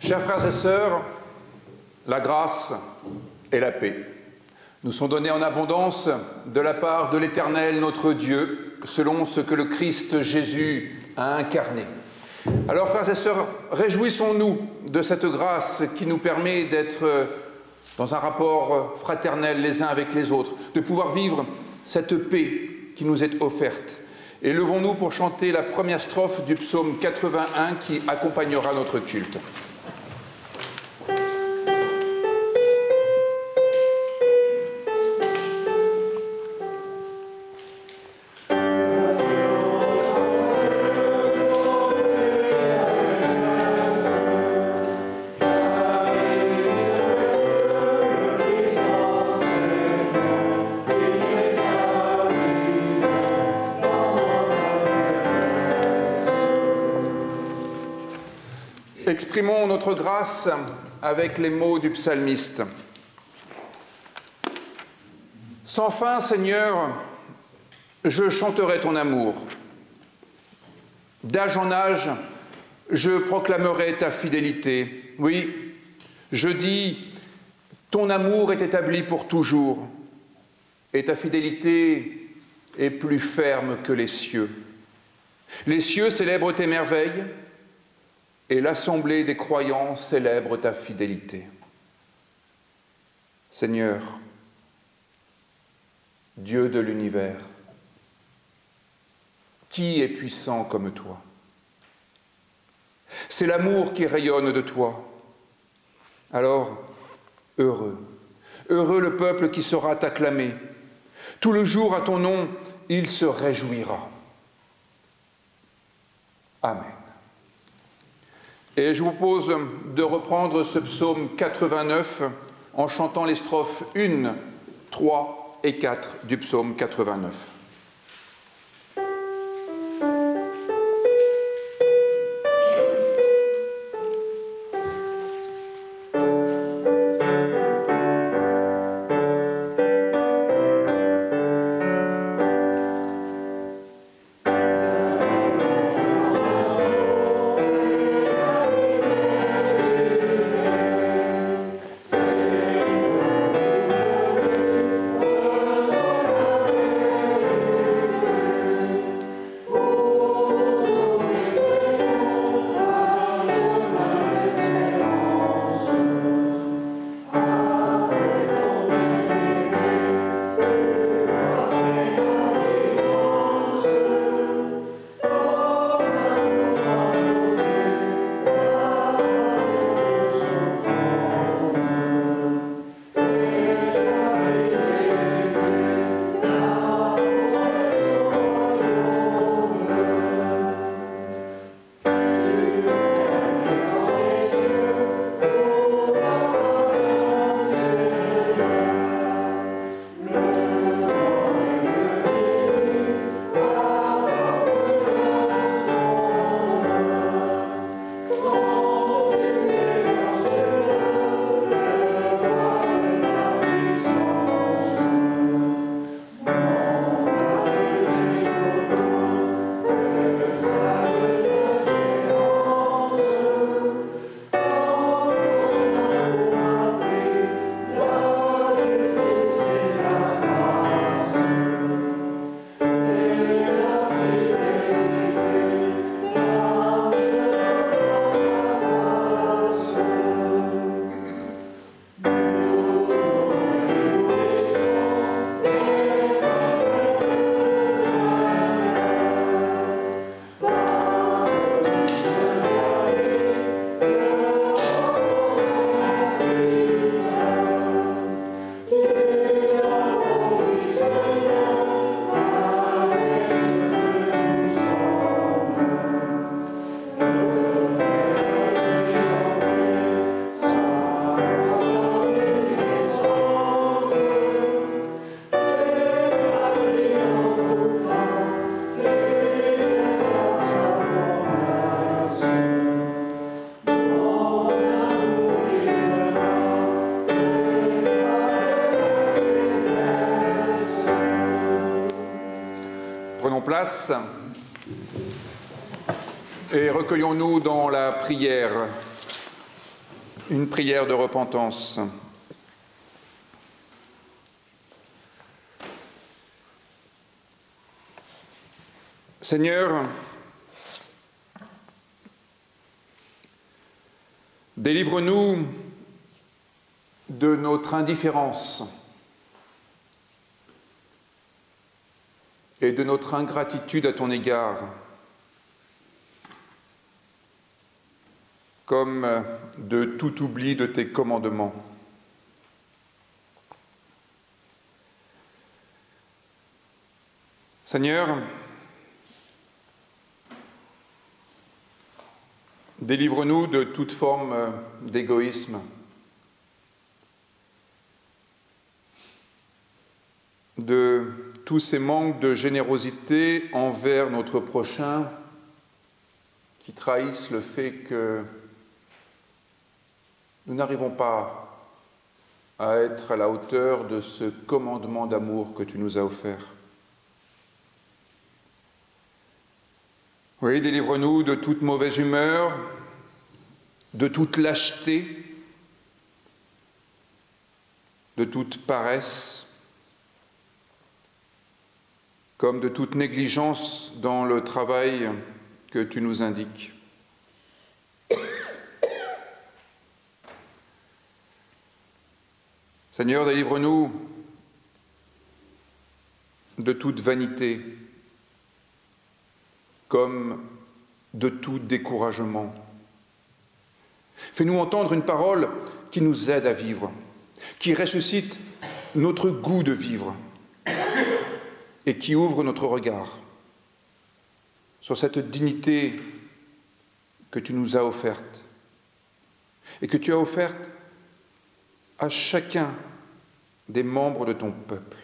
Chers frères et sœurs, la grâce et la paix nous sont données en abondance de la part de l'Éternel notre Dieu, selon ce que le Christ Jésus a incarné. Alors, frères et sœurs, réjouissons-nous de cette grâce qui nous permet d'être dans un rapport fraternel les uns avec les autres, de pouvoir vivre cette paix qui nous est offerte. Et levons-nous pour chanter la première strophe du psaume 81 qui accompagnera notre culte. Exprimons notre grâce avec les mots du psalmiste. Sans fin, Seigneur, je chanterai ton amour. D'âge en âge, je proclamerai ta fidélité. Oui, je dis, ton amour est établi pour toujours, et ta fidélité est plus ferme que les cieux. Les cieux célèbrent tes merveilles, et l'assemblée des croyants célèbre ta fidélité. Seigneur, Dieu de l'univers, qui est puissant comme toi? C'est l'amour qui rayonne de toi. Alors, heureux, heureux le peuple qui saura t'acclamer. Tout le jour à ton nom, il se réjouira. Amen. Et je vous propose de reprendre ce psaume 89 en chantant les strophes 1, 3 et 4 du psaume 89. place et recueillons-nous dans la prière. une prière de repentance. Seigneur, délivre-nous de notre indifférence et de notre ingratitude à ton égard, comme de tout oubli de tes commandements. Seigneur, délivre-nous de toute forme d'égoïsme, de tous ces manques de générosité envers notre prochain qui trahissent le fait que nous n'arrivons pas à être à la hauteur de ce commandement d'amour que tu nous as offert. Oui, délivre-nous de toute mauvaise humeur, de toute lâcheté, de toute paresse, comme de toute négligence dans le travail que tu nous indiques. Seigneur, délivre-nous de toute vanité, comme de tout découragement. Fais-nous entendre une parole qui nous aide à vivre, qui ressuscite notre goût de vivre et qui ouvre notre regard sur cette dignité que tu nous as offerte et que tu as offerte à chacun des membres de ton peuple.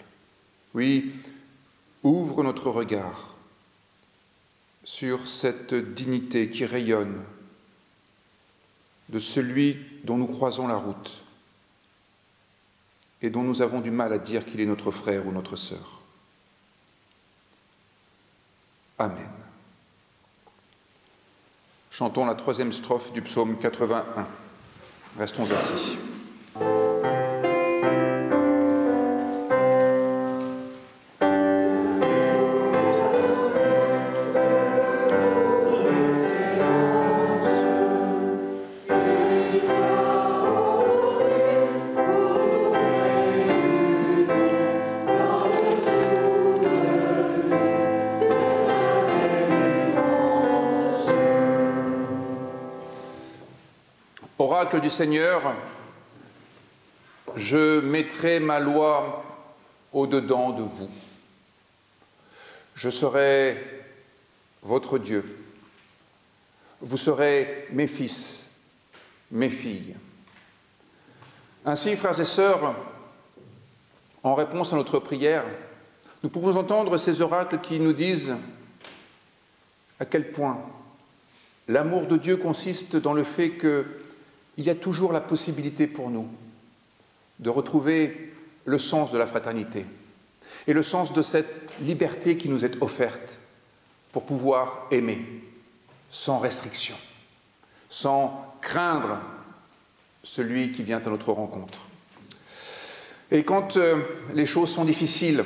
Oui, ouvre notre regard sur cette dignité qui rayonne de celui dont nous croisons la route et dont nous avons du mal à dire qu'il est notre frère ou notre sœur. Amen. Chantons la 3e strophe du psaume 81. Restons assis. Oracle du Seigneur, je mettrai ma loi au-dedans de vous. Je serai votre Dieu. Vous serez mes fils, mes filles. Ainsi, frères et sœurs, en réponse à notre prière, nous pouvons entendre ces oracles qui nous disent à quel point l'amour de Dieu consiste dans le fait qu'il y a toujours la possibilité pour nous de retrouver le sens de la fraternité et le sens de cette liberté qui nous est offerte pour pouvoir aimer sans restriction, sans craindre celui qui vient à notre rencontre. Et quand les choses sont difficiles,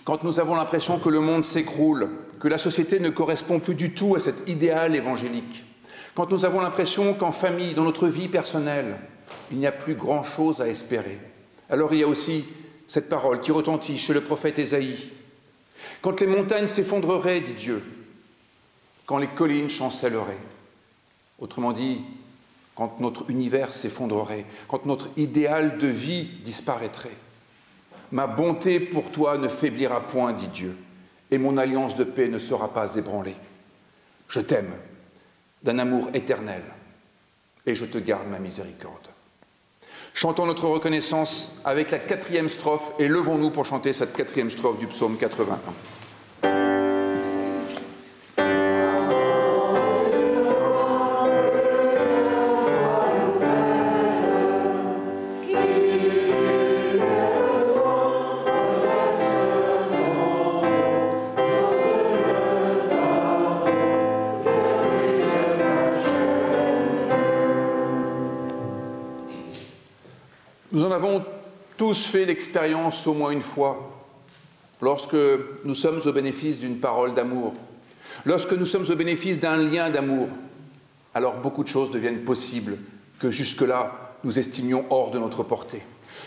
quand nous avons l'impression que le monde s'écroule, que la société ne correspond plus du tout à cet idéal évangélique, quand nous avons l'impression qu'en famille, dans notre vie personnelle, il n'y a plus grand-chose à espérer, alors il y a aussi cette parole qui retentit chez le prophète Ésaïe. Quand les montagnes s'effondreraient, dit Dieu, quand les collines chancelleraient, autrement dit, quand notre univers s'effondrerait, quand notre idéal de vie disparaîtrait, ma bonté pour toi ne faiblira point, dit Dieu, et mon alliance de paix ne sera pas ébranlée. Je t'aime d'un amour éternel, et je te garde ma miséricorde. Chantons notre reconnaissance avec la 4e strophe, et levons-nous pour chanter cette 4e strophe du psaume 81. Nous en avons tous fait l'expérience au moins une fois, lorsque nous sommes au bénéfice d'une parole d'amour, lorsque nous sommes au bénéfice d'un lien d'amour, alors beaucoup de choses deviennent possibles que jusque-là nous estimions hors de notre portée.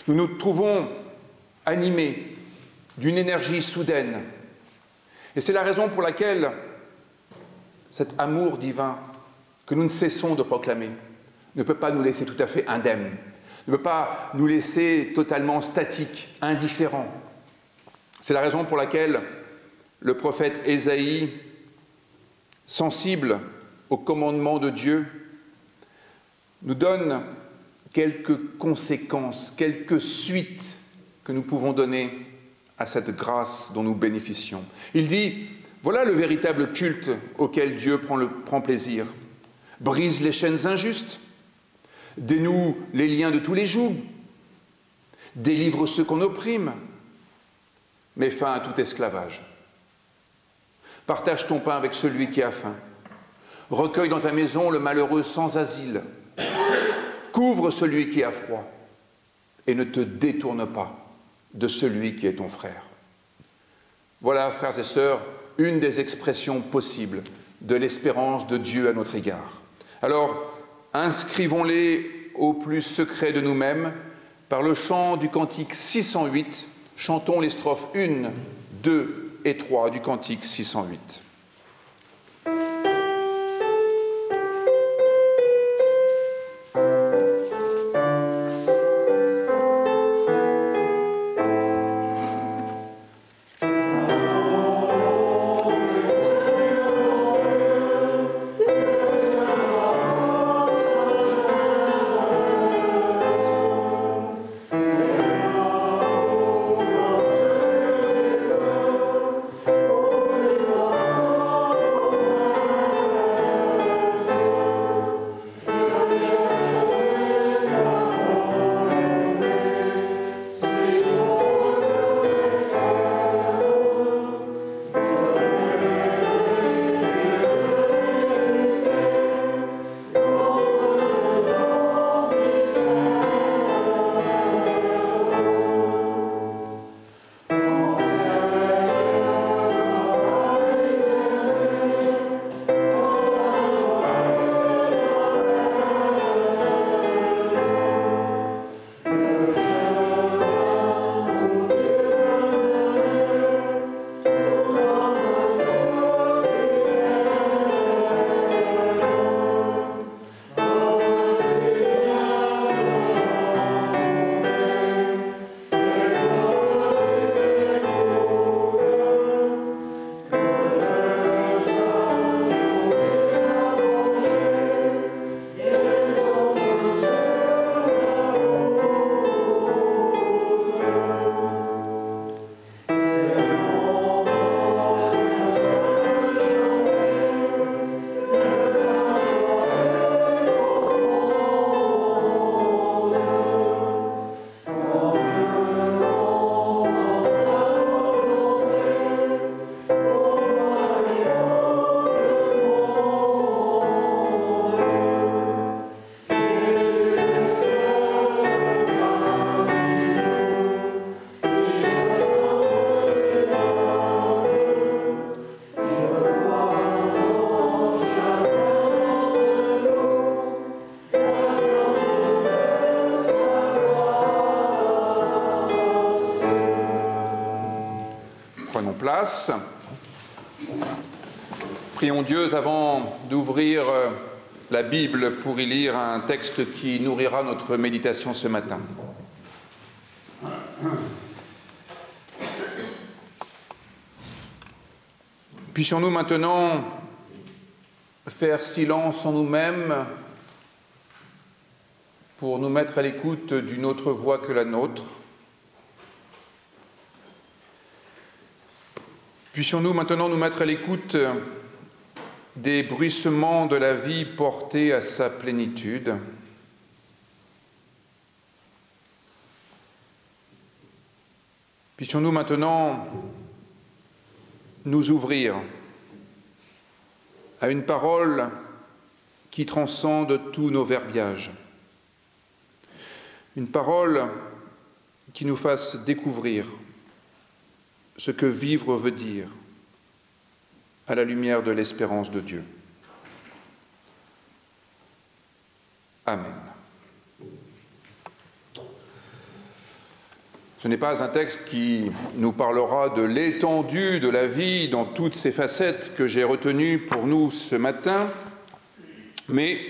Nous nous trouvons animés d'une énergie soudaine. Et c'est la raison pour laquelle cet amour divin que nous ne cessons de proclamer ne peut pas nous laisser tout à fait indemnes, ne peut pas nous laisser totalement statiques, indifférents. C'est la raison pour laquelle le prophète Ésaïe, sensible au commandement de Dieu, nous donne quelques conséquences, quelques suites que nous pouvons donner à cette grâce dont nous bénéficions. Il dit, voilà le véritable culte auquel Dieu prend plaisir. Brise les chaînes injustes, dénoue les liens de tous les jours, délivre ceux qu'on opprime, met fin à tout esclavage. Partage ton pain avec celui qui a faim. Recueille dans ta maison le malheureux sans asile. Couvre celui qui a froid et ne te détourne pas de celui qui est ton frère. Voilà, frères et sœurs, une des expressions possibles de l'espérance de Dieu à notre égard. Alors, inscrivons-les au plus secret de nous-mêmes par le chant du cantique 608. Chantons les strophes 1, 2 et 3 du cantique 608. Place. Prions Dieu avant d'ouvrir la Bible pour y lire un texte qui nourrira notre méditation ce matin. Puissions-nous maintenant faire silence en nous-mêmes pour nous mettre à l'écoute d'une autre voix que la nôtre. Puissions-nous maintenant nous mettre à l'écoute des bruissements de la vie portés à sa plénitude. Puissions-nous maintenant nous ouvrir à une parole qui transcende tous nos verbiages. Une parole qui nous fasse découvrir ce que vivre veut dire à la lumière de l'espérance de Dieu. Amen. Ce n'est pas un texte qui nous parlera de l'étendue de la vie dans toutes ses facettes que j'ai retenues pour nous ce matin, mais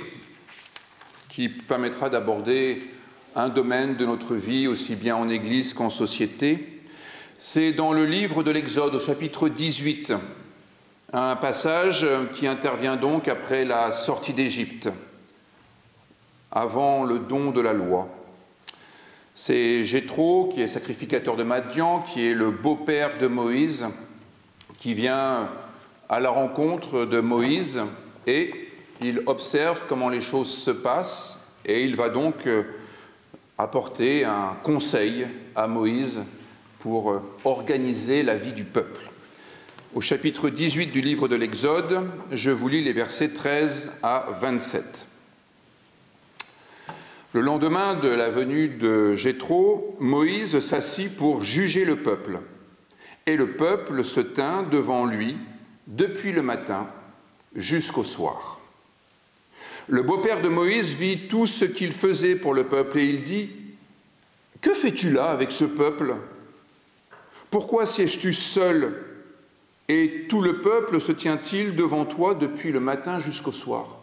qui permettra d'aborder un domaine de notre vie, aussi bien en Église qu'en société. C'est dans le livre de l'Exode, au chapitre 18, un passage qui intervient donc après la sortie d'Égypte, avant le don de la loi. C'est Jéthro, qui est sacrificateur de Madian, qui est le beau-père de Moïse, qui vient à la rencontre de Moïse et il observe comment les choses se passent et il va donc apporter un conseil à Moïse pour organiser la vie du peuple. Au chapitre 18 du livre de l'Exode, je vous lis les versets 13 à 27. Le lendemain de la venue de Jéthro, Moïse s'assit pour juger le peuple. Et le peuple se tint devant lui depuis le matin jusqu'au soir. Le beau-père de Moïse vit tout ce qu'il faisait pour le peuple et il dit « Que fais-tu là avec ce peuple? Pourquoi sièges-tu seul et tout le peuple se tient-il devant toi depuis le matin jusqu'au soir ?»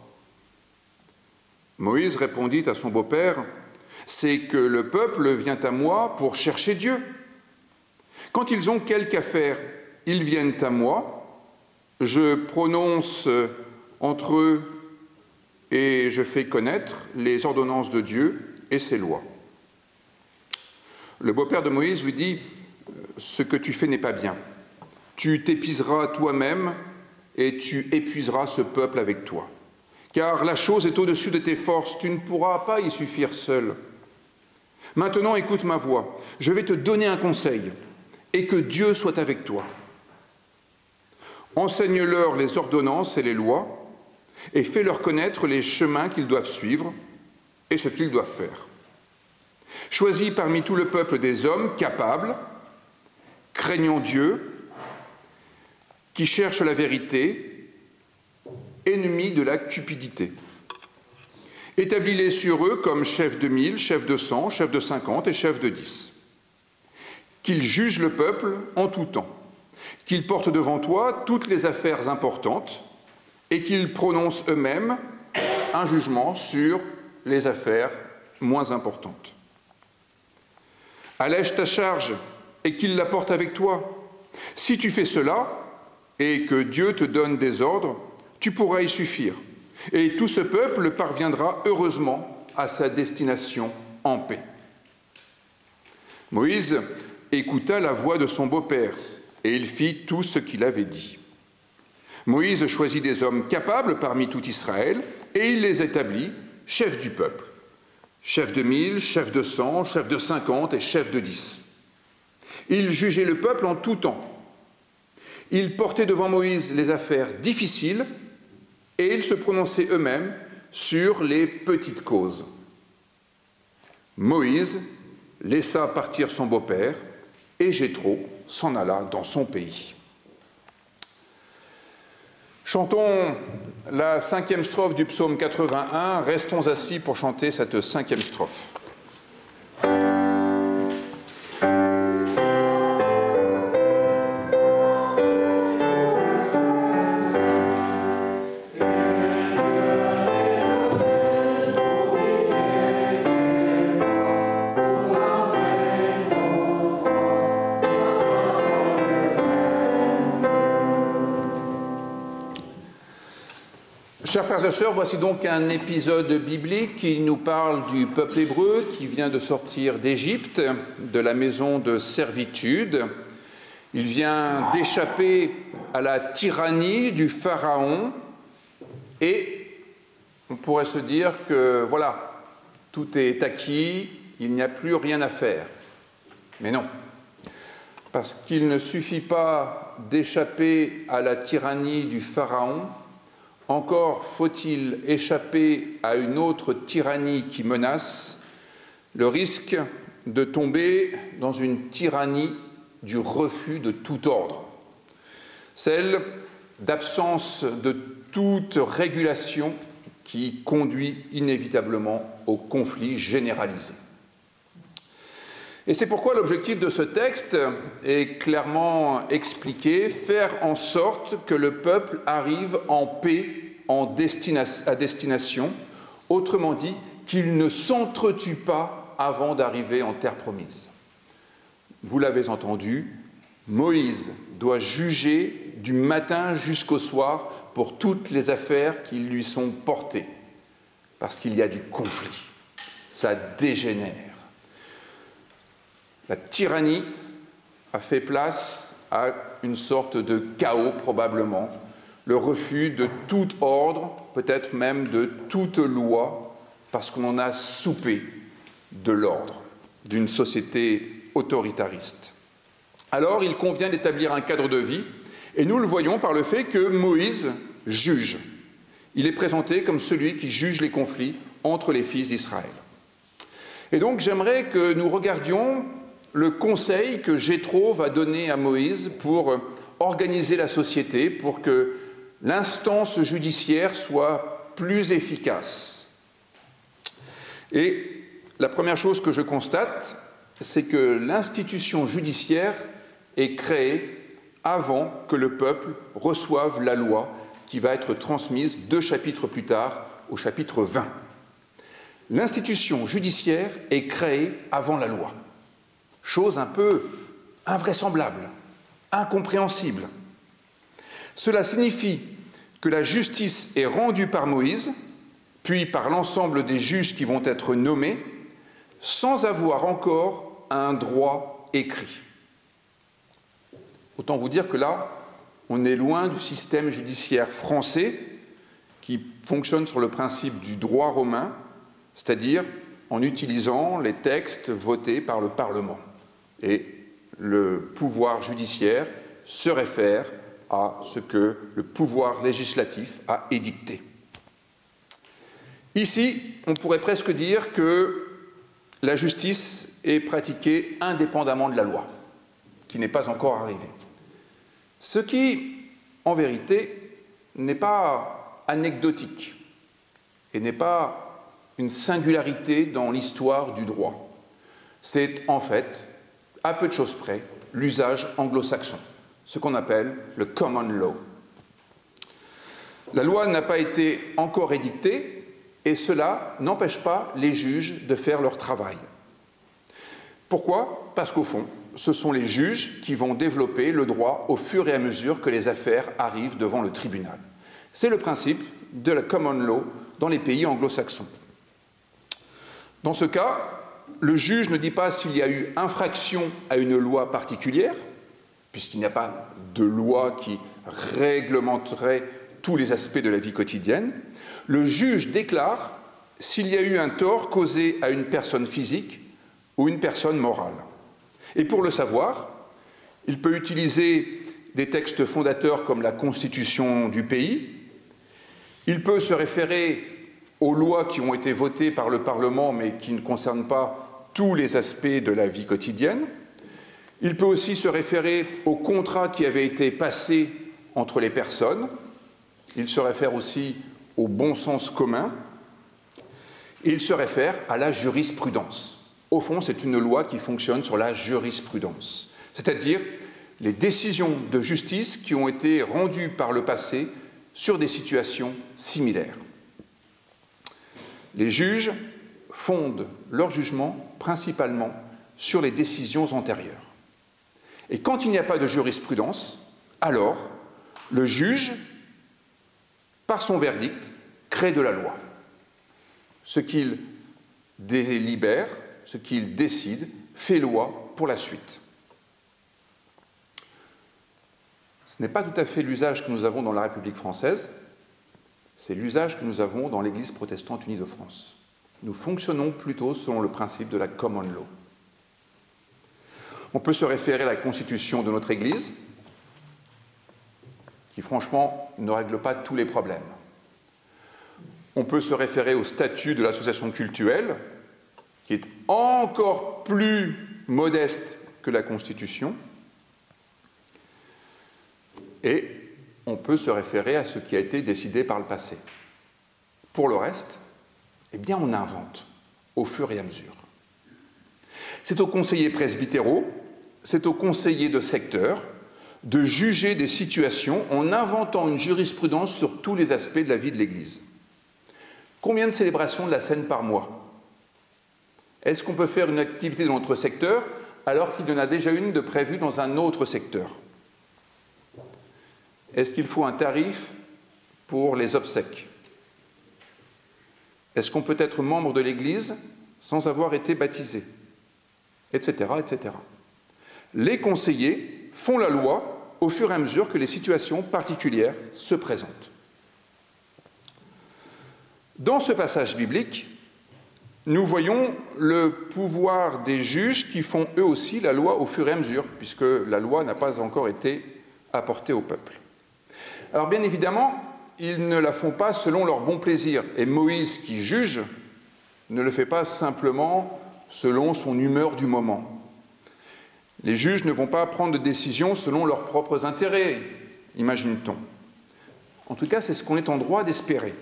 Moïse répondit à son beau-père, « C'est que le peuple vient à moi pour chercher Dieu. Quand ils ont quelque affaire, ils viennent à moi, je prononce entre eux et je fais connaître les ordonnances de Dieu et ses lois. » Le beau-père de Moïse lui dit, « Ce que tu fais n'est pas bien. Tu t'épuiseras toi-même et tu épuiseras ce peuple avec toi. Car la chose est au-dessus de tes forces, tu ne pourras pas y suffire seul. Maintenant, écoute ma voix, je vais te donner un conseil, et que Dieu soit avec toi. Enseigne-leur les ordonnances et les lois, et fais-leur connaître les chemins qu'ils doivent suivre et ce qu'ils doivent faire. Choisis parmi tout le peuple des hommes capables, craignant Dieu, qui cherchent la vérité, ennemis de la cupidité. Établis-les sur eux comme chefs de 1000, chefs de 100, chefs de 50 et chefs de 10. Qu'ils jugent le peuple en tout temps, qu'ils portent devant toi toutes les affaires importantes et qu'ils prononcent eux-mêmes un jugement sur les affaires moins importantes. Allège ta charge et qu'ils la portent avec toi. Si tu fais cela et que Dieu te donne des ordres, tu pourras y suffire, et tout ce peuple parviendra heureusement à sa destination en paix. » Moïse écouta la voix de son beau-père, et il fit tout ce qu'il avait dit. Moïse choisit des hommes capables parmi tout Israël, et il les établit chefs du peuple, chefs de 1000, chefs de 100, chefs de 50 et chefs de 10. Ils jugeaient le peuple en tout temps. Ils portaient devant Moïse les affaires difficiles, et ils se prononçaient eux-mêmes sur les petites causes. Moïse laissa partir son beau-père et Jéthro s'en alla dans son pays. Chantons la 5e strophe du psaume 81. Restons assis pour chanter cette 5e strophe. Chers frères et sœurs, voici donc un épisode biblique qui nous parle du peuple hébreu qui vient de sortir d'Égypte, de la maison de servitude. Il vient d'échapper à la tyrannie du Pharaon et on pourrait se dire que voilà, tout est acquis, il n'y a plus rien à faire. Mais non, parce qu'il ne suffit pas d'échapper à la tyrannie du Pharaon, encore faut-il échapper à une autre tyrannie qui menace, le risque de tomber dans une tyrannie du refus de tout ordre, celle d'absence de toute régulation qui conduit inévitablement au conflit généralisé. Et c'est pourquoi l'objectif de ce texte est clairement expliqué, faire en sorte que le peuple arrive en paix à destination, autrement dit, qu'il ne s'entretue pas avant d'arriver en terre promise. Vous l'avez entendu, Moïse doit juger du matin jusqu'au soir pour toutes les affaires qui lui sont portées, parce qu'il y a du conflit, ça dégénère. La tyrannie a fait place à une sorte de chaos probablement, le refus de tout ordre, peut-être même de toute loi, parce qu'on en a soupé de l'ordre d'une société autoritariste. Alors il convient d'établir un cadre de vie, et nous le voyons par le fait que Moïse juge. Il est présenté comme celui qui juge les conflits entre les fils d'Israël. Et donc j'aimerais que nous regardions le conseil que Jéthro va donner à Moïse pour organiser la société, pour que l'instance judiciaire soit plus efficace. Et la première chose que je constate, c'est que l'institution judiciaire est créée avant que le peuple reçoive la loi qui va être transmise 2 chapitres plus tard, au chapitre 20. L'institution judiciaire est créée avant la loi. Chose un peu invraisemblable, incompréhensible. Cela signifie que la justice est rendue par Moïse, puis par l'ensemble des juges qui vont être nommés, sans avoir encore un droit écrit. Autant vous dire que là, on est loin du système judiciaire français qui fonctionne sur le principe du droit romain, c'est-à-dire en utilisant les textes votés par le Parlement. Et le pouvoir judiciaire se réfère à ce que le pouvoir législatif a édicté. Ici, on pourrait presque dire que la justice est pratiquée indépendamment de la loi, qui n'est pas encore arrivée. Ce qui, en vérité, n'est pas anecdotique et n'est pas une singularité dans l'histoire du droit. C'est en fait, à peu de choses près, l'usage anglo-saxon, ce qu'on appelle le common law. La loi n'a pas été encore édictée et cela n'empêche pas les juges de faire leur travail. Pourquoi ? Parce qu'au fond, ce sont les juges qui vont développer le droit au fur et à mesure que les affaires arrivent devant le tribunal. C'est le principe de la common law dans les pays anglo-saxons. Dans ce cas, le juge ne dit pas s'il y a eu infraction à une loi particulière, puisqu'il n'y a pas de loi qui réglementerait tous les aspects de la vie quotidienne. Le juge déclare s'il y a eu un tort causé à une personne physique ou une personne morale. Et pour le savoir, il peut utiliser des textes fondateurs comme la Constitution du pays, il peut se référer aux lois qui ont été votées par le Parlement mais qui ne concernent pas tous les aspects de la vie quotidienne, il peut aussi se référer aux contrats qui avaient été passés entre les personnes, il se réfère aussi au bon sens commun, et il se réfère à la jurisprudence. Au fond, c'est une loi qui fonctionne sur la jurisprudence, c'est-à-dire les décisions de justice qui ont été rendues par le passé sur des situations similaires. Les juges fondent leur jugement principalement sur les décisions antérieures. Et quand il n'y a pas de jurisprudence, alors le juge, par son verdict, crée de la loi. Ce qu'il délibère, ce qu'il décide, fait loi pour la suite. Ce n'est pas tout à fait l'usage que nous avons dans la République française, c'est l'usage que nous avons dans l'Église protestante unie de France. Nous fonctionnons plutôt selon le principe de la common law. On peut se référer à la constitution de notre Église, qui franchement ne règle pas tous les problèmes. On peut se référer au statut de l'association cultuelle, qui est encore plus modeste que la Constitution, et on peut se référer à ce qui a été décidé par le passé. Pour le reste, eh bien, on invente au fur et à mesure. C'est aux conseillers presbytéraux, c'est aux conseillers de secteur de juger des situations en inventant une jurisprudence sur tous les aspects de la vie de l'Église. Combien de célébrations de la Seine par mois? Est-ce qu'on peut faire une activité dans notre secteur alors qu'il y en a déjà une de prévue dans un autre secteur? Est-ce qu'il faut un tarif pour les obsèques? Est-ce qu'on peut être membre de l'Église sans avoir été baptisé? Etc., etc. Les conseillers font la loi au fur et à mesure que les situations particulières se présentent. Dans ce passage biblique, nous voyons le pouvoir des juges qui font eux aussi la loi au fur et à mesure, puisque la loi n'a pas encore été apportée au peuple. Alors bien évidemment, ils ne la font pas selon leur bon plaisir, et Moïse qui juge ne le fait pas simplement selon son humeur du moment. Les juges ne vont pas prendre de décisions selon leurs propres intérêts, imagine-t-on. En tout cas, c'est ce qu'on est en droit d'espérer.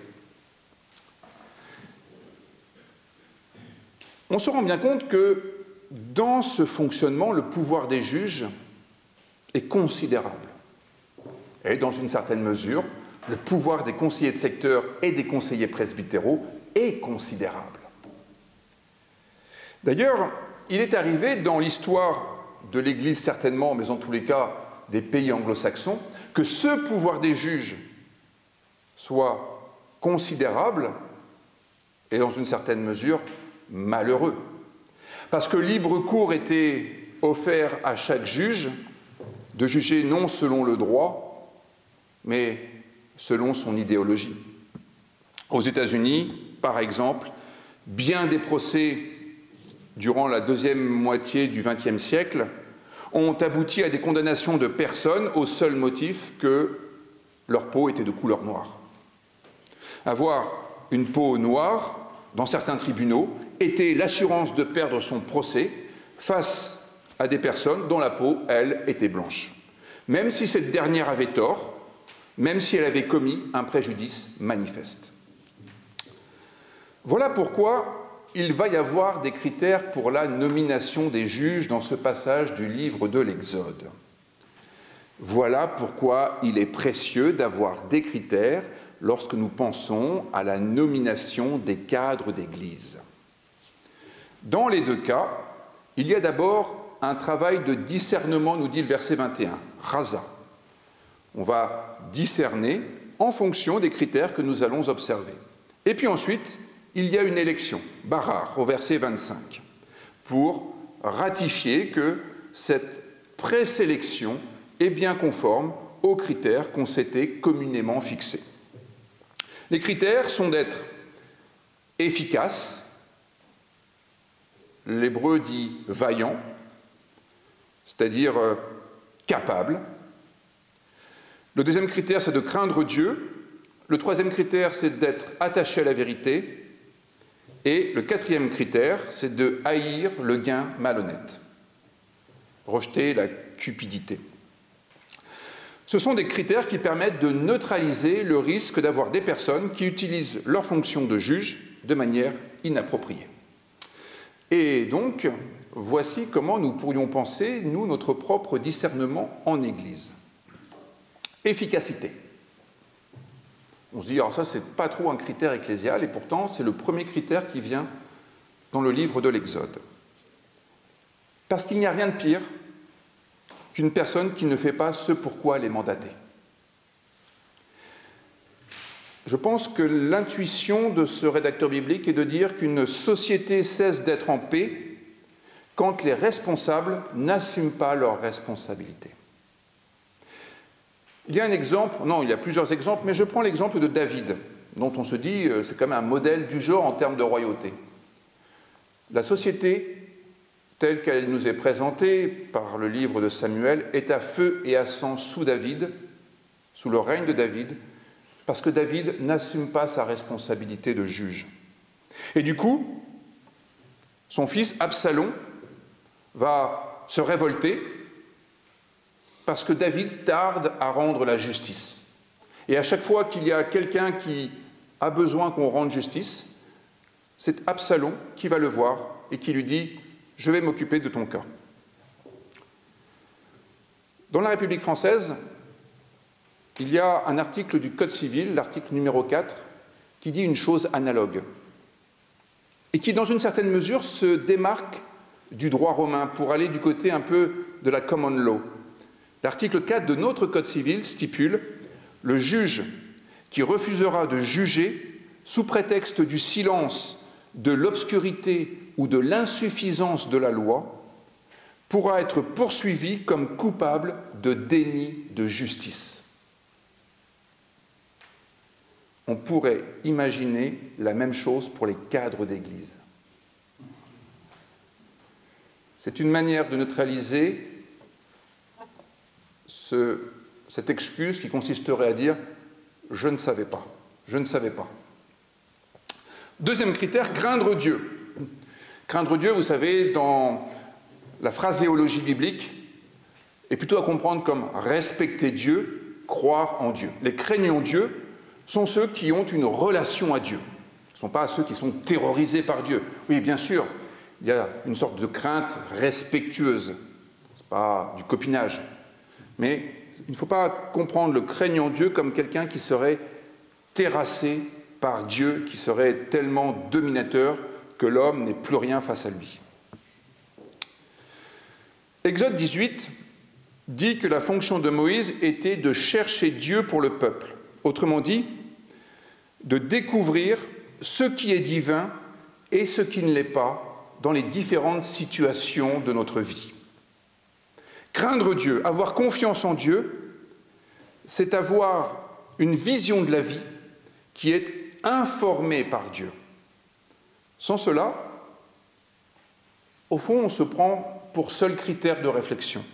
On se rend bien compte que dans ce fonctionnement, le pouvoir des juges est considérable. Et dans une certaine mesure, le pouvoir des conseillers de secteur et des conseillers presbytéraux est considérable. D'ailleurs, il est arrivé dans l'histoire de l'Église certainement, mais en tous les cas des pays anglo-saxons, que ce pouvoir des juges soit considérable et dans une certaine mesure malheureux. Parce que libre cours était offert à chaque juge de juger non selon le droit, mais selon son idéologie. Aux États-Unis, par exemple, bien des procès durant la deuxième moitié du XXe siècle ont abouti à des condamnations de personnes au seul motif que leur peau était de couleur noire. Avoir une peau noire dans certains tribunaux était l'assurance de perdre son procès face à des personnes dont la peau, elle, était blanche. Même si cette dernière avait tort, même si elle avait commis un préjudice manifeste. Voilà pourquoi il va y avoir des critères pour la nomination des juges dans ce passage du livre de l'Exode. Voilà pourquoi il est précieux d'avoir des critères lorsque nous pensons à la nomination des cadres d'Église. Dans les deux cas, il y a d'abord un travail de discernement, nous dit le verset 21, Raza. On va discerner en fonction des critères que nous allons observer. Et puis ensuite, il y a une élection, Barar, au verset 25, pour ratifier que cette présélection est bien conforme aux critères qu'on s'était communément fixés. Les critères sont d'être efficace, l'hébreu dit vaillant, c'est-à-dire capable. Le deuxième critère, c'est de craindre Dieu. Le troisième critère, c'est d'être attaché à la vérité. Et le quatrième critère, c'est de haïr le gain malhonnête, rejeter la cupidité. Ce sont des critères qui permettent de neutraliser le risque d'avoir des personnes qui utilisent leur fonction de juge de manière inappropriée. Et donc, voici comment nous pourrions penser, nous, notre propre discernement en Église. Efficacité. On se dit, alors ça, c'est pas trop un critère ecclésial, et pourtant, c'est le premier critère qui vient dans le livre de l'Exode. Parce qu'il n'y a rien de pire qu'une personne qui ne fait pas ce pourquoi elle est mandatée. Je pense que l'intuition de ce rédacteur biblique est de dire qu'une société cesse d'être en paix quand les responsables n'assument pas leurs responsabilités. Il y a un exemple, non, il y a plusieurs exemples, mais je prends l'exemple de David, dont on se dit c'est quand même un modèle du genre en termes de royauté. La société, telle qu'elle nous est présentée par le livre de Samuel, est à feu et à sang sous David, sous le règne de David, parce que David n'assume pas sa responsabilité de juge. Et du coup, Son fils, Absalom, va se révolter parce que David tarde à rendre la justice. Et à chaque fois qu'il y a quelqu'un qui a besoin qu'on rende justice, c'est Absalom qui va le voir et qui lui dit « Je vais m'occuper de ton cas ». Dans la République française, il y a un article du Code civil, l'article numéro 4, qui dit une chose analogue et qui, dans une certaine mesure, se démarque du droit romain pour aller du côté un peu de la common law. L'article 4 de notre Code civil stipule « Le juge qui refusera de juger sous prétexte du silence, de l'obscurité ou de l'insuffisance de la loi pourra être poursuivi comme coupable de déni de justice. » On pourrait imaginer la même chose pour les cadres d'Église. C'est une manière de neutraliser cette excuse qui consisterait à dire « je ne savais pas, je ne savais pas ». Deuxième critère, craindre Dieu. Craindre Dieu, vous savez, dans la phraséologie biblique, est plutôt à comprendre comme respecter Dieu, croire en Dieu. Les craignants Dieu sont ceux qui ont une relation à Dieu. Ce ne sont pas ceux qui sont terrorisés par Dieu. Oui, bien sûr, il y a une sorte de crainte respectueuse. Ce n'est pas du copinage. Mais il ne faut pas comprendre le craignant Dieu comme quelqu'un qui serait terrassé par Dieu, qui serait tellement dominateur que l'homme n'est plus rien face à lui. Exode 18 dit que la fonction de Moïse était de chercher Dieu pour le peuple. Autrement dit, de découvrir ce qui est divin et ce qui ne l'est pas dans les différentes situations de notre vie. Craindre Dieu, avoir confiance en Dieu, c'est avoir une vision de la vie qui est informée par Dieu. Sans cela, au fond, on se prend pour seul critère de réflexion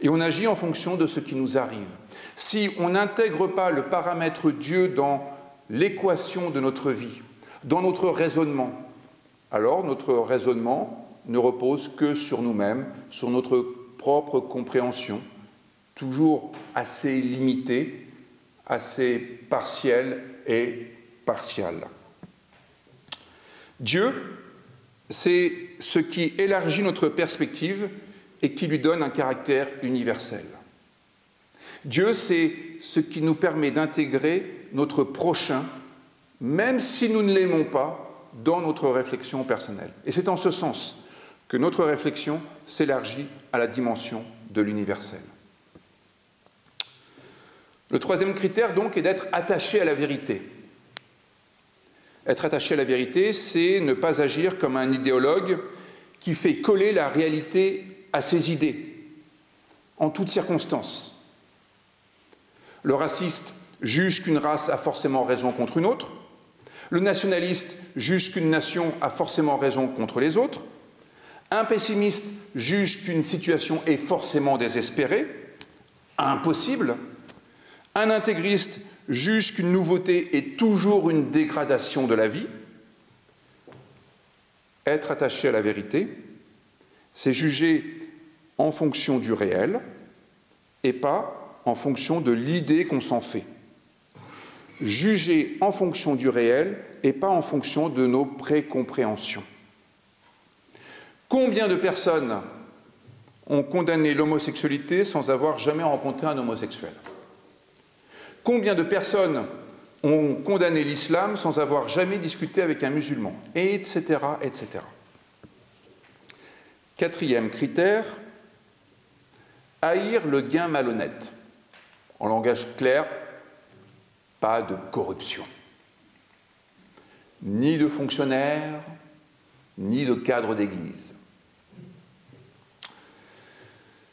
et on agit en fonction de ce qui nous arrive. Si on n'intègre pas le paramètre Dieu dans l'équation de notre vie, dans notre raisonnement, alors notre raisonnement ne repose que sur nous-mêmes, sur notre propre compréhension, toujours assez limitée, assez partielle et partiale. Dieu, c'est ce qui élargit notre perspective et qui lui donne un caractère universel. Dieu, c'est ce qui nous permet d'intégrer notre prochain, même si nous ne l'aimons pas, dans notre réflexion personnelle. Et c'est en ce sens que notre réflexion s'élargit à la dimension de l'universel. Le troisième critère, donc, est d'être attaché à la vérité. Être attaché à la vérité, c'est ne pas agir comme un idéologue qui fait coller la réalité à ses idées, en toutes circonstances. Le raciste juge qu'une race a forcément raison contre une autre. Le nationaliste juge qu'une nation a forcément raison contre les autres. Un pessimiste juge qu'une situation est forcément désespérée, impossible. Un intégriste juge qu'une nouveauté est toujours une dégradation de la vie. Être attaché à la vérité, c'est juger en fonction du réel et pas en fonction de l'idée qu'on s'en fait. Juger en fonction du réel et pas en fonction de nos précompréhensions. Combien de personnes ont condamné l'homosexualité sans avoir jamais rencontré un homosexuel? Combien de personnes ont condamné l'islam sans avoir jamais discuté avec un musulman? Etc., etc. Quatrième critère, haïr le gain malhonnête. En langage clair, pas de corruption. Ni de fonctionnaires, ni de cadres d'église.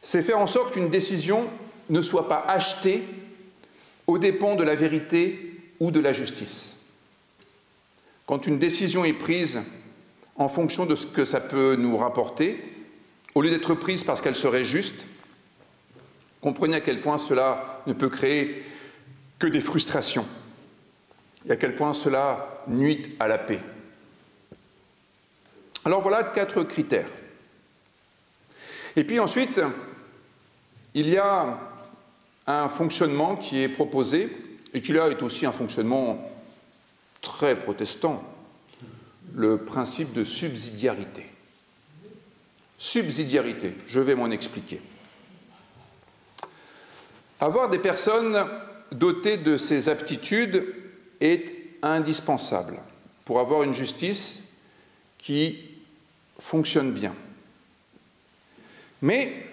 C'est faire en sorte qu'une décision ne soit pas achetée aux dépens de la vérité ou de la justice. Quand une décision est prise en fonction de ce que ça peut nous rapporter, au lieu d'être prise parce qu'elle serait juste, comprenez à quel point cela ne peut créer que des frustrations et à quel point cela nuit à la paix. Alors voilà 4 critères. Et puis ensuite, il y a un fonctionnement qui est proposé, et qui là est aussi un fonctionnement très protestant, le principe de subsidiarité. Subsidiarité, je vais m'en expliquer. Avoir des personnes dotées de ces aptitudes est indispensable pour avoir une justice qui fonctionne bien. Mais,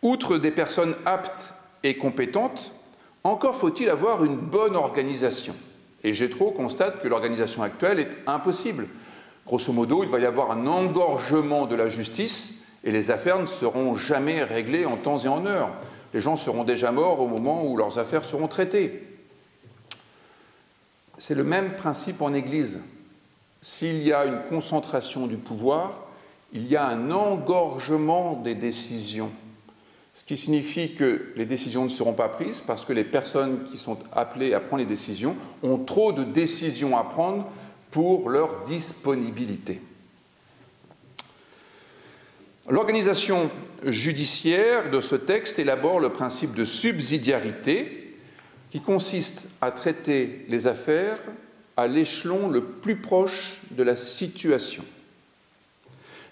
outre des personnes aptes et compétentes, encore faut-il avoir une bonne organisation. Et Jétro constate que l'organisation actuelle est impossible. Grosso modo, il va y avoir un engorgement de la justice et les affaires ne seront jamais réglées en temps et en heure. Les gens seront déjà morts au moment où leurs affaires seront traitées. C'est le même principe en Église. S'il y a une concentration du pouvoir, il y a un engorgement des décisions. Ce qui signifie que les décisions ne seront pas prises parce que les personnes qui sont appelées à prendre les décisions ont trop de décisions à prendre pour leur disponibilité. L'organisation judiciaire de ce texte élabore le principe de subsidiarité qui consiste à traiter les affaires à l'échelon le plus proche de la situation.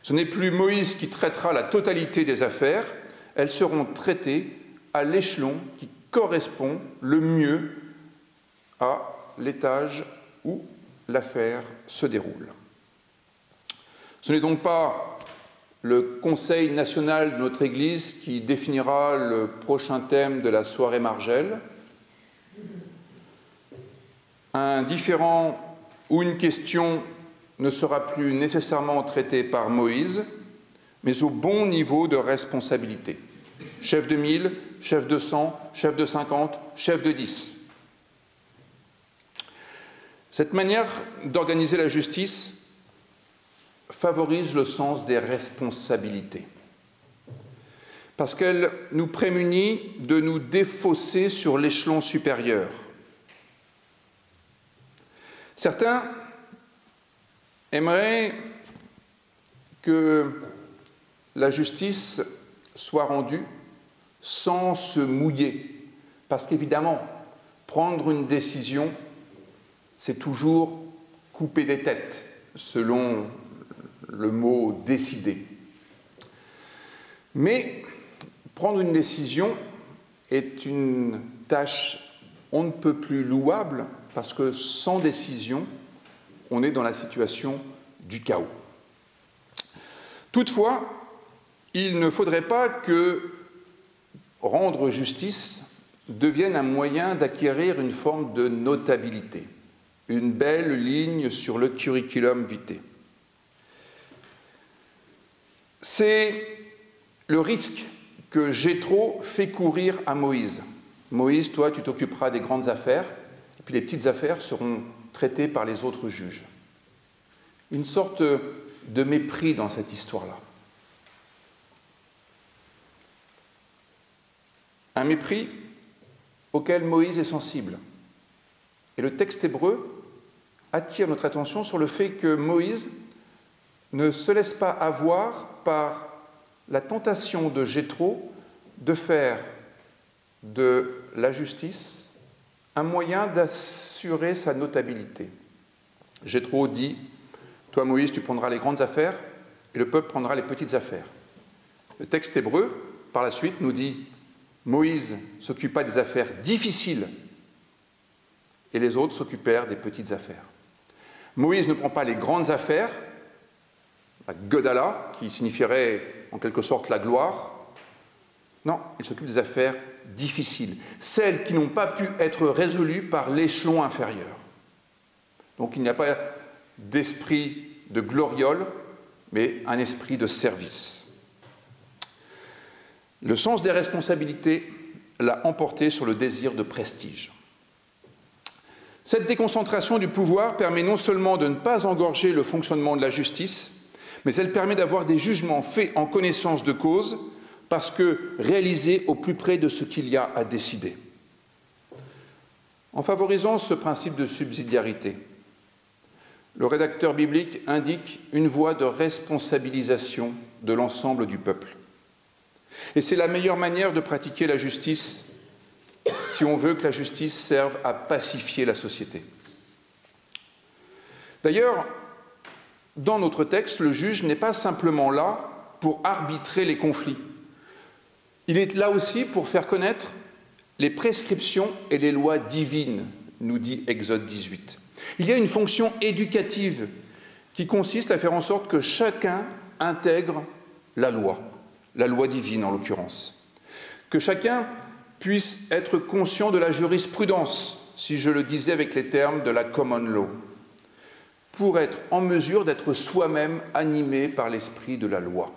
Ce n'est plus Moïse qui traitera la totalité des affaires, elles seront traitées à l'échelon qui correspond le mieux à l'étage où l'affaire se déroule. Ce n'est donc pas le Conseil national de notre Église qui définira le prochain thème de la soirée Margelle. Un différend ou une question ne sera plus nécessairement traité par Moïse, mais au bon niveau de responsabilité. Chef de 1000, chef de 100, chef de 50, chef de 10. Cette manière d'organiser la justice favorise le sens des responsabilités, parce qu'elle nous prémunit de nous défausser sur l'échelon supérieur. Certains aimeraient que la justice soit rendue sans se mouiller, parce qu'évidemment, prendre une décision, c'est toujours couper des têtes, selon le mot « décider ». Mais prendre une décision est une tâche on ne peut plus louable, parce que sans décision, on est dans la situation du chaos. Toutefois, il ne faudrait pas que rendre justice devienne un moyen d'acquérir une forme de notabilité, une belle ligne sur le curriculum vitae. C'est le risque que Jétro fait courir à Moïse. Moïse, toi, tu t'occuperas des grandes affaires, et puis les petites affaires seront traitées par les autres juges. Une sorte de mépris dans cette histoire-là. Un mépris auquel Moïse est sensible. Et le texte hébreu attire notre attention sur le fait que Moïse ne se laisse pas avoir par la tentation de Jétro de faire de la justice un moyen d'assurer sa notabilité. Jétro dit « Toi, Moïse, tu prendras les grandes affaires et le peuple prendra les petites affaires. » Le texte hébreu, par la suite, nous dit « Moïse s'occupa des affaires difficiles et les autres s'occupèrent des petites affaires. » Moïse ne prend pas les grandes affaires, la Godala, qui signifierait en quelque sorte la gloire. Non, il s'occupe des affaires difficiles, celles qui n'ont pas pu être résolues par l'échelon inférieur. Donc il n'y a pas d'esprit de gloriole, mais un esprit de service. Le sens des responsabilités l'a emporté sur le désir de prestige. Cette déconcentration du pouvoir permet non seulement de ne pas engorger le fonctionnement de la justice, mais elle permet d'avoir des jugements faits en connaissance de cause, parce que réalisés au plus près de ce qu'il y a à décider. En favorisant ce principe de subsidiarité, le rédacteur biblique indique une voie de responsabilisation de l'ensemble du peuple. Et c'est la meilleure manière de pratiquer la justice si on veut que la justice serve à pacifier la société. D'ailleurs, dans notre texte, le juge n'est pas simplement là pour arbitrer les conflits. Il est là aussi pour faire connaître les prescriptions et les lois divines, nous dit Exode 18. Il y a une fonction éducative qui consiste à faire en sorte que chacun intègre la loi divine en l'occurrence. Que chacun puisse être conscient de la jurisprudence, si je le disais avec les termes de la common law, pour être en mesure d'être soi-même animé par l'esprit de la loi.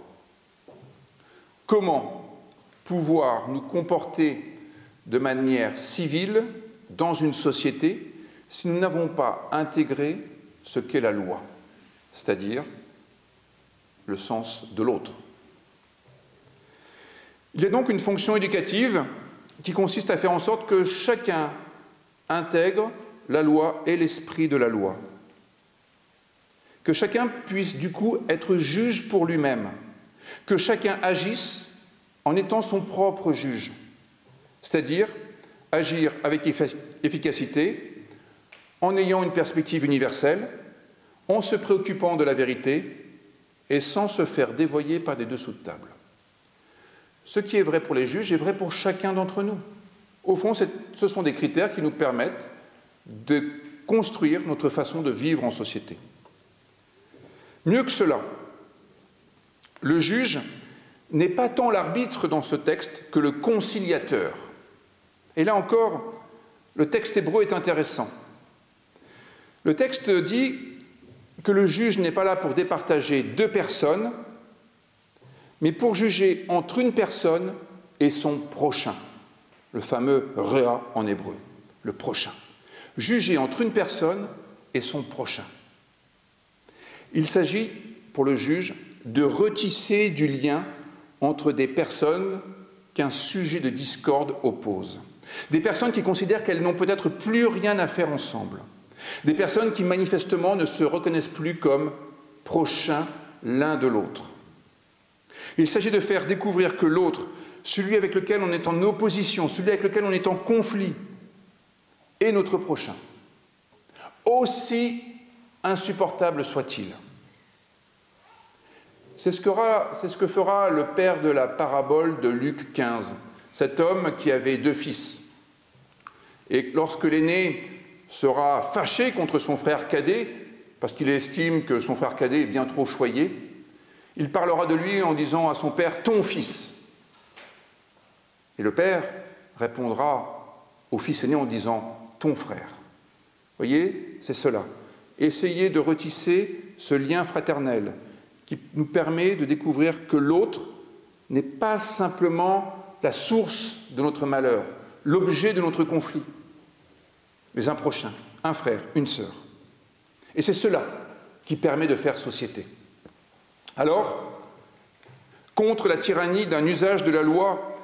Comment pouvoir nous comporter de manière civile dans une société si nous n'avons pas intégré ce qu'est la loi, c'est-à-dire le sens de l'autre. Il y a donc une fonction éducative qui consiste à faire en sorte que chacun intègre la loi et l'esprit de la loi. Que chacun puisse du coup être juge pour lui-même, que chacun agisse en étant son propre juge, c'est-à-dire agir avec efficacité, en ayant une perspective universelle, en se préoccupant de la vérité et sans se faire dévoyer par des dessous de table. Ce qui est vrai pour les juges est vrai pour chacun d'entre nous. Au fond, ce sont des critères qui nous permettent de construire notre façon de vivre en société. Mieux que cela, le juge n'est pas tant l'arbitre dans ce texte que le conciliateur. Et là encore, le texte hébreu est intéressant. Le texte dit que le juge n'est pas là pour départager deux personnes, mais pour juger entre une personne et son prochain, le fameux réa en hébreu, le prochain. Juger entre une personne et son prochain. Il s'agit, pour le juge, de retisser du lien entre des personnes qu'un sujet de discorde oppose. Des personnes qui considèrent qu'elles n'ont peut-être plus rien à faire ensemble. Des personnes qui manifestement ne se reconnaissent plus comme prochains l'un de l'autre. Il s'agit de faire découvrir que l'autre, celui avec lequel on est en opposition, celui avec lequel on est en conflit, est notre prochain, aussi insupportable soit-il. C'est ce que fera le père de la parabole de Luc 15, cet homme qui avait deux fils. Et lorsque l'aîné sera fâché contre son frère cadet, parce qu'il estime que son frère cadet est bien trop choyé, il parlera de lui en disant à son père « ton fils ». Et le père répondra au fils aîné en disant « ton frère ». Vous voyez, c'est cela. Essayez de retisser ce lien fraternel qui nous permet de découvrir que l'autre n'est pas simplement la source de notre malheur, l'objet de notre conflit, mais un prochain, un frère, une sœur. Et c'est cela qui permet de faire société. Alors, contre la tyrannie d'un usage de la loi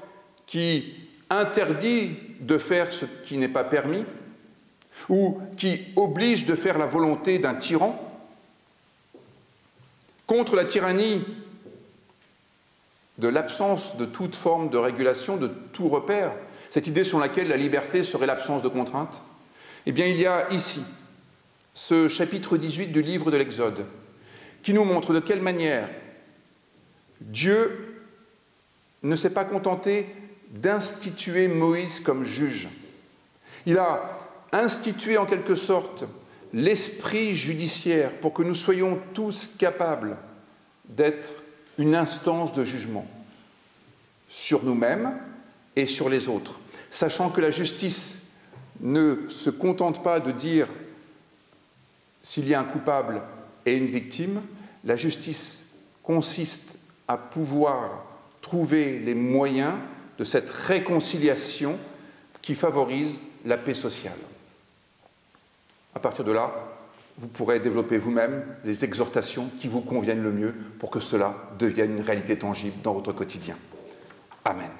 qui interdit de faire ce qui n'est pas permis, ou qui oblige de faire la volonté d'un tyran, contre la tyrannie de l'absence de toute forme de régulation, de tout repère, cette idée sur laquelle la liberté serait l'absence de contrainte, eh bien il y a ici ce chapitre 18 du livre de l'Exode qui nous montre de quelle manière Dieu ne s'est pas contenté d'instituer Moïse comme juge. Il a institué en quelque sorte l'esprit judiciaire pour que nous soyons tous capables d'être une instance de jugement sur nous-mêmes et sur les autres, sachant que la justice ne se contente pas de dire s'il y a un coupable et une victime, la justice consiste à pouvoir trouver les moyens de cette réconciliation qui favorise la paix sociale. À partir de là, vous pourrez développer vous-même les exhortations qui vous conviennent le mieux pour que cela devienne une réalité tangible dans votre quotidien. Amen.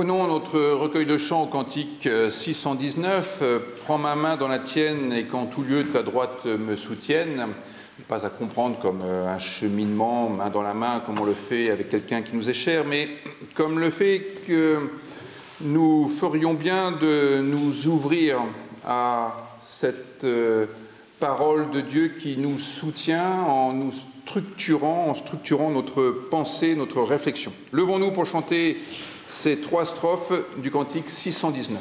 Prenons notre recueil de chants au cantique 619, « Prends ma main dans la tienne et qu'en tout lieu ta droite me soutienne », pas à comprendre comme un cheminement main dans la main, comme on le fait avec quelqu'un qui nous est cher, mais comme le fait que nous ferions bien de nous ouvrir à cette parole de Dieu qui nous soutient en structurant notre pensée, notre réflexion. Levons-nous pour chanter ces 3 strophes du cantique 619.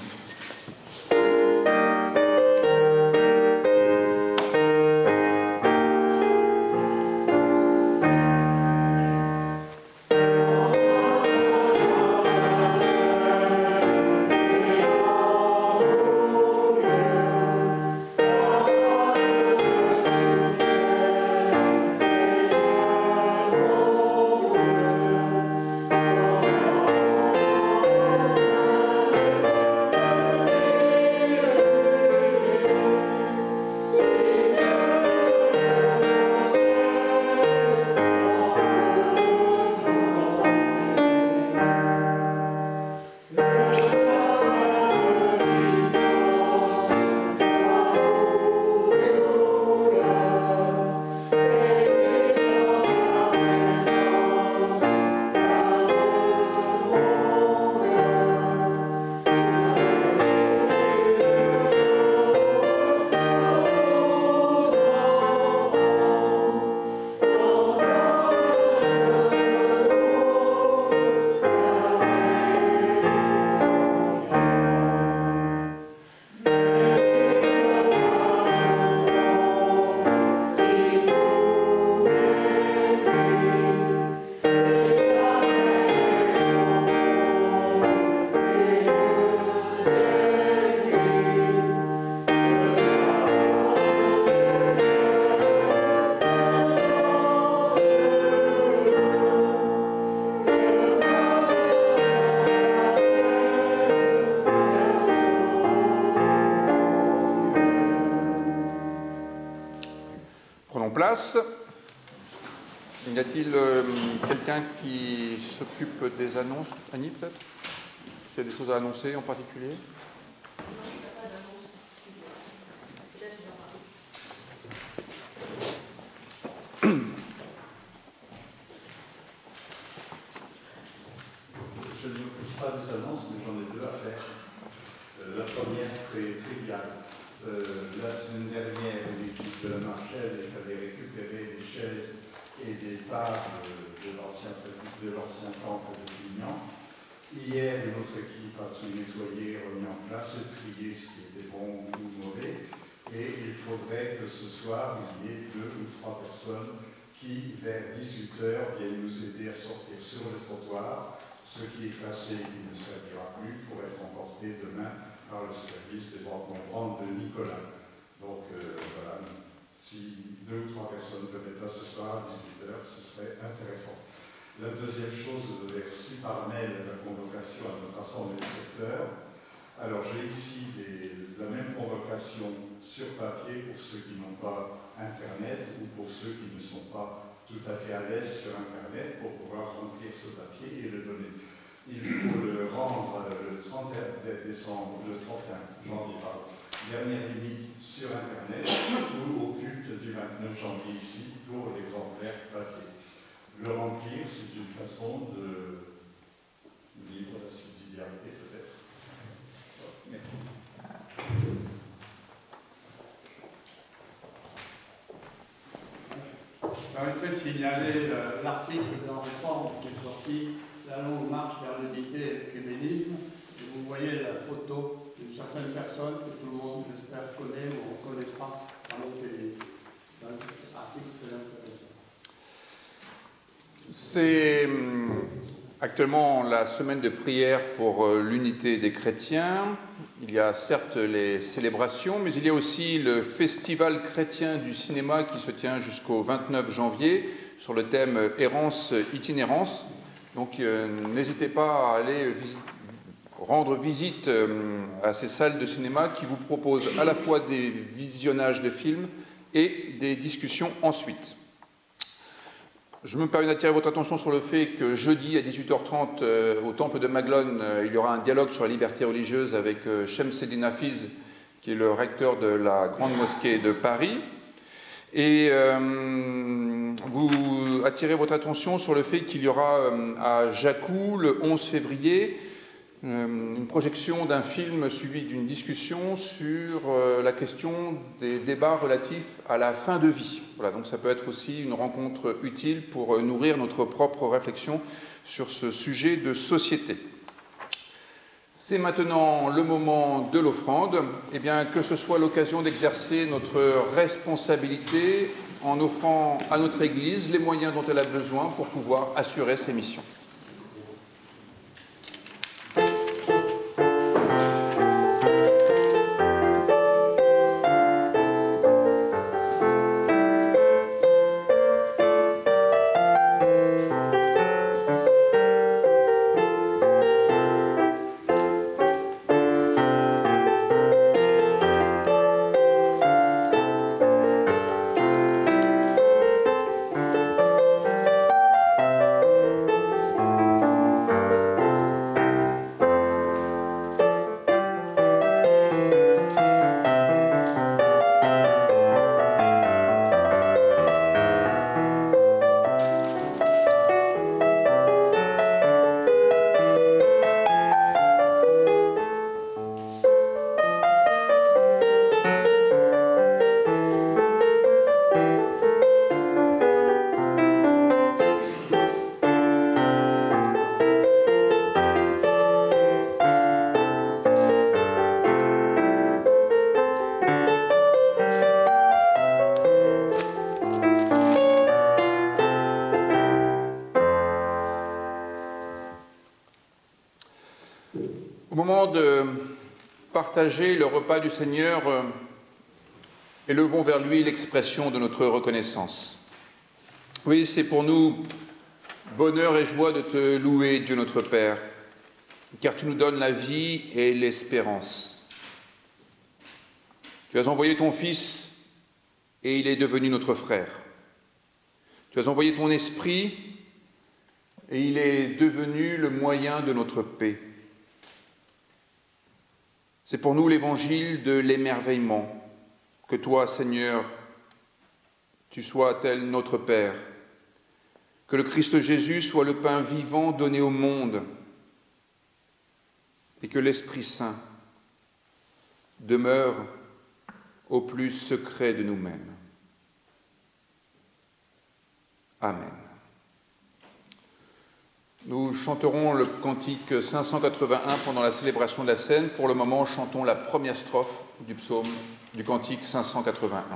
Place. Y a-t-il quelqu'un qui s'occupe des annonces? Annie, peut-être? S'il y a des choses à annoncer en particulier? Je ne m'occupe pas des annonces, mais j'en ai 2 à faire. La première, très triviale. La semaine dernière, l'équipe de la Marchelle avait récupéré des chaises et des tables de l'ancien temple de Pignan. Hier, notre équipe a tout nettoyé, remis en place et trié ce qui était bon ou mauvais. Et il faudrait que ce soir, il y ait 2 ou 3 personnes qui, vers 18h, viennent nous aider à sortir sur le trottoir ce qui est classé et qui ne servira plus pour être emporté demain par le service des encombrants de Nicolas. Donc voilà, si 2 ou 3 personnes peuvent être là ce soir à 18h, ce serait intéressant. La deuxième chose, vous avez reçu par mail la convocation à notre assemblée de secteur. Alors j'ai ici la même convocation sur papier pour ceux qui n'ont pas Internet ou pour ceux qui ne sont pas tout à fait à l'aise sur Internet pour pouvoir remplir ce papier et le donner. Il faut le rendre le 31 janvier, dernière limite sur Internet ou au culte du 29 janvier ici pour l'exemplaire papier. Le remplir, c'est une façon de vivre la subsidiarité peut-être. Merci. Je permettrai de signaler l'article de la réforme qui est sorti, la longue marche vers l'unité et le cubénisme. Et vous voyez la photo d'une certaine personne que tout le monde, j'espère, connaît ou reconnaîtra dans notre pays. C'est un article très intéressant. C'est actuellement la semaine de prière pour l'unité des chrétiens. Il y a certes les célébrations, mais il y a aussi le festival chrétien du cinéma qui se tient jusqu'au 29 janvier sur le thème Errance, itinérance. Donc n'hésitez pas à aller rendre visite à ces salles de cinéma qui vous proposent à la fois des visionnages de films et des discussions ensuite. Je me permets d'attirer votre attention sur le fait que jeudi à 18h30 au temple de Maglone, il y aura un dialogue sur la liberté religieuse avec Shemseddin Hafiz, qui est le recteur de la Grande Mosquée de Paris. Et vous attirez votre attention sur le fait qu'il y aura à Jacou, le 11 février, une projection d'un film suivi d'une discussion sur la question des débats relatifs à la fin de vie. Voilà, donc ça peut être aussi une rencontre utile pour nourrir notre propre réflexion sur ce sujet de société. C'est maintenant le moment de l'offrande. Eh bien, que ce soit l'occasion d'exercer notre responsabilité en offrant à notre Église les moyens dont elle a besoin pour pouvoir assurer ses missions. Au moment de partager le repas du Seigneur, élevons vers lui l'expression de notre reconnaissance. Oui, c'est pour nous bonheur et joie de te louer, Dieu notre Père, car tu nous donnes la vie et l'espérance. Tu as envoyé ton Fils et il est devenu notre frère. Tu as envoyé ton Esprit et il est devenu le moyen de notre paix. C'est pour nous l'évangile de l'émerveillement, que toi, Seigneur, tu sois tel notre Père, que le Christ Jésus soit le pain vivant donné au monde et que l'Esprit Saint demeure au plus secret de nous-mêmes. Amen. Nous chanterons le cantique 581 pendant la célébration de la scène. Pour le moment, chantons la première strophe du psaume du cantique 581.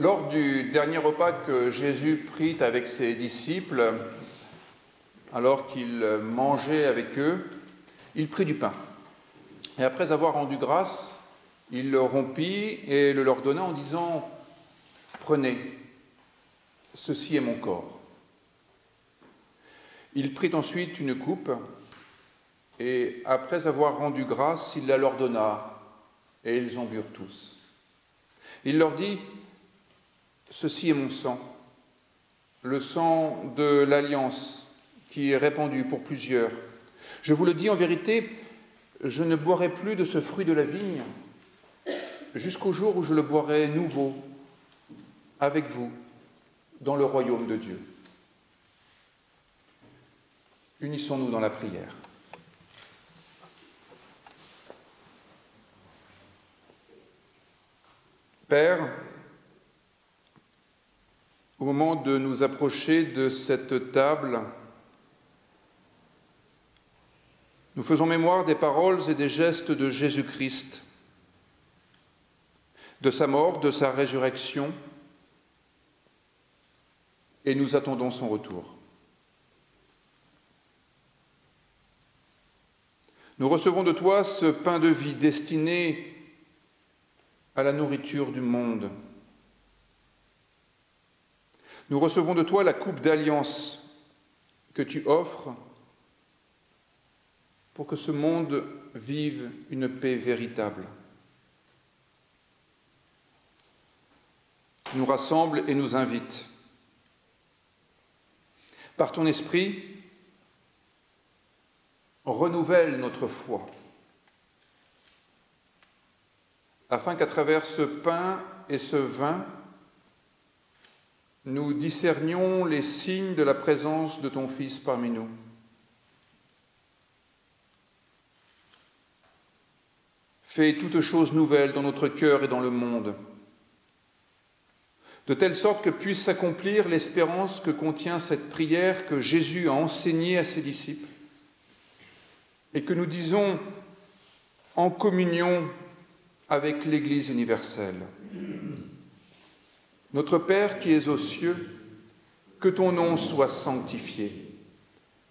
Lors du dernier repas que Jésus prit avec ses disciples, alors qu'il mangeait avec eux, il prit du pain. Et après avoir rendu grâce, il le rompit et le leur donna en disant « Prenez, ceci est mon corps ». Il prit ensuite une coupe et après avoir rendu grâce, il la leur donna et ils en burent tous. Il leur dit « Ceci est mon sang, le sang de l'alliance qui est répandu pour plusieurs. Je vous le dis en vérité, je ne boirai plus de ce fruit de la vigne jusqu'au jour où je le boirai nouveau avec vous dans le royaume de Dieu. Unissons-nous dans la prière. Père, au moment de nous approcher de cette table, nous faisons mémoire des paroles et des gestes de Jésus-Christ, de sa mort, de sa résurrection, et nous attendons son retour. Nous recevons de toi ce pain de vie destiné à la nourriture du monde. Nous recevons de toi la coupe d'alliance que tu offres pour que ce monde vive une paix véritable. Tu nous rassembles et nous invites. Par ton esprit, renouvelle notre foi, afin qu'à travers ce pain et ce vin, nous discernions les signes de la présence de ton Fils parmi nous. Fais toutes choses nouvelles dans notre cœur et dans le monde, de telle sorte que puisse s'accomplir l'espérance que contient cette prière que Jésus a enseignée à ses disciples et que nous disons en communion avec l'Église universelle. Notre Père qui es aux cieux, que ton nom soit sanctifié,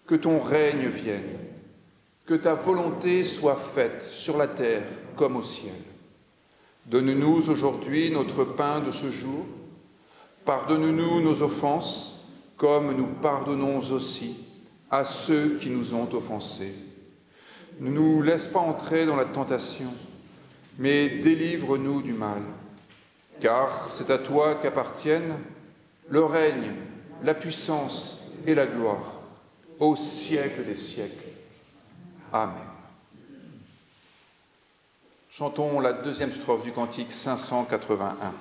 que ton règne vienne, que ta volonté soit faite sur la terre comme au ciel. Donne-nous aujourd'hui notre pain de ce jour. Pardonne-nous nos offenses, comme nous pardonnons aussi à ceux qui nous ont offensés. Ne nous laisse pas entrer dans la tentation, mais délivre-nous du mal. Car c'est à toi qu'appartiennent le règne, la puissance et la gloire, au siècle des siècles. Amen. Chantons la deuxième strophe du cantique 581.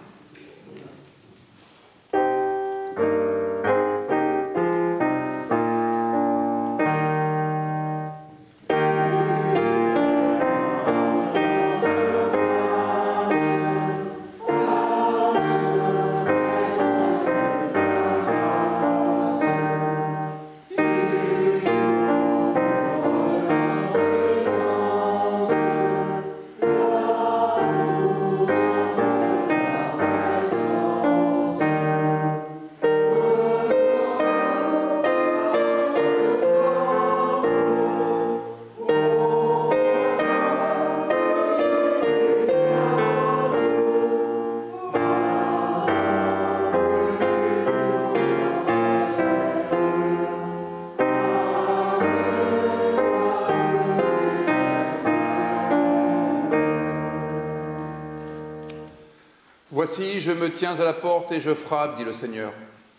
Voici, je me tiens à la porte et je frappe, dit le Seigneur.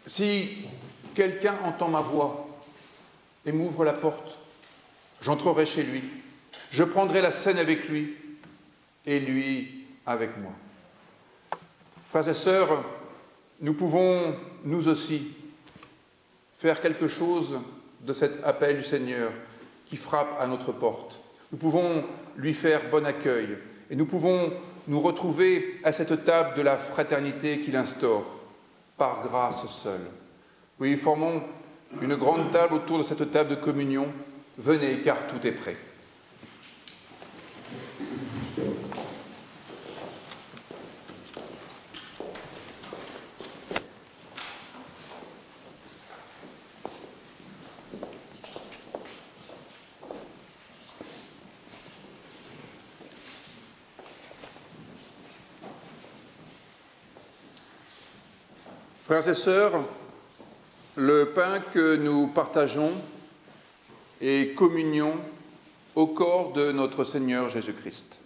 Si quelqu'un entend ma voix et m'ouvre la porte, j'entrerai chez lui, je prendrai la scène avec lui et lui avec moi. Frères et sœurs, nous pouvons, nous aussi, faire quelque chose de cet appel du Seigneur qui frappe à notre porte. Nous pouvons lui faire bon accueil et nous pouvons nous retrouver à cette table de la fraternité qu'il instaure, par grâce seule. Oui, formons une grande table autour de cette table de communion. Venez, car tout est prêt. Frères et sœurs, le pain que nous partageons est communion au corps de notre Seigneur Jésus-Christ.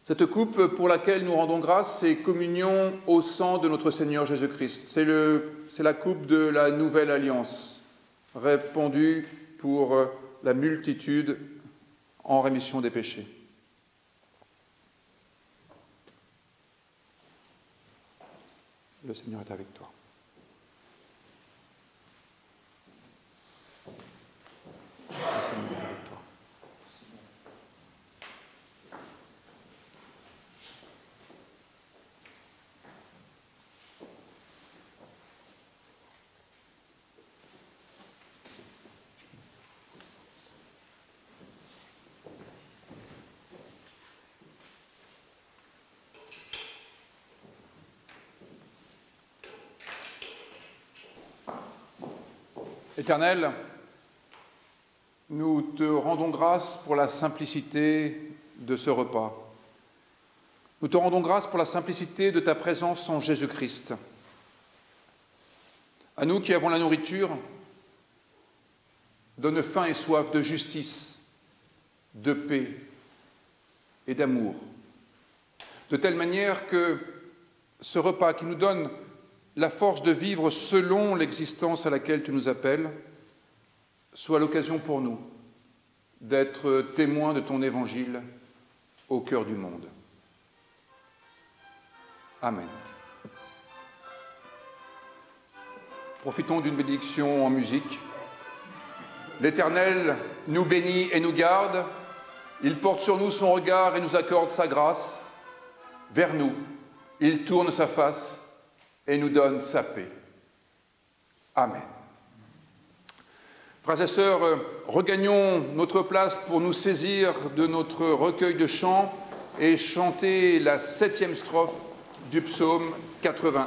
Cette coupe pour laquelle nous rendons grâce, c'est communion au sang de notre Seigneur Jésus-Christ. C'est la coupe de la nouvelle alliance, répandue pour la multitude en rémission des péchés. Le Seigneur est avec toi. Le Seigneur est avec toi. Éternel, nous te rendons grâce pour la simplicité de ce repas. Nous te rendons grâce pour la simplicité de ta présence en Jésus-Christ. À nous qui avons la nourriture, donne faim et soif de justice, de paix et d'amour, de telle manière que ce repas qui nous donne la force de vivre selon l'existence à laquelle tu nous appelles soit l'occasion pour nous d'être témoins de ton évangile au cœur du monde. Amen. Profitons d'une bénédiction en musique. L'Éternel nous bénit et nous garde. Il porte sur nous son regard et nous accorde sa grâce. Vers nous, il tourne sa face et nous donne sa paix. Amen. Frères et sœurs, regagnons notre place pour nous saisir de notre recueil de chants et chanter la 7e strophe du psaume 81.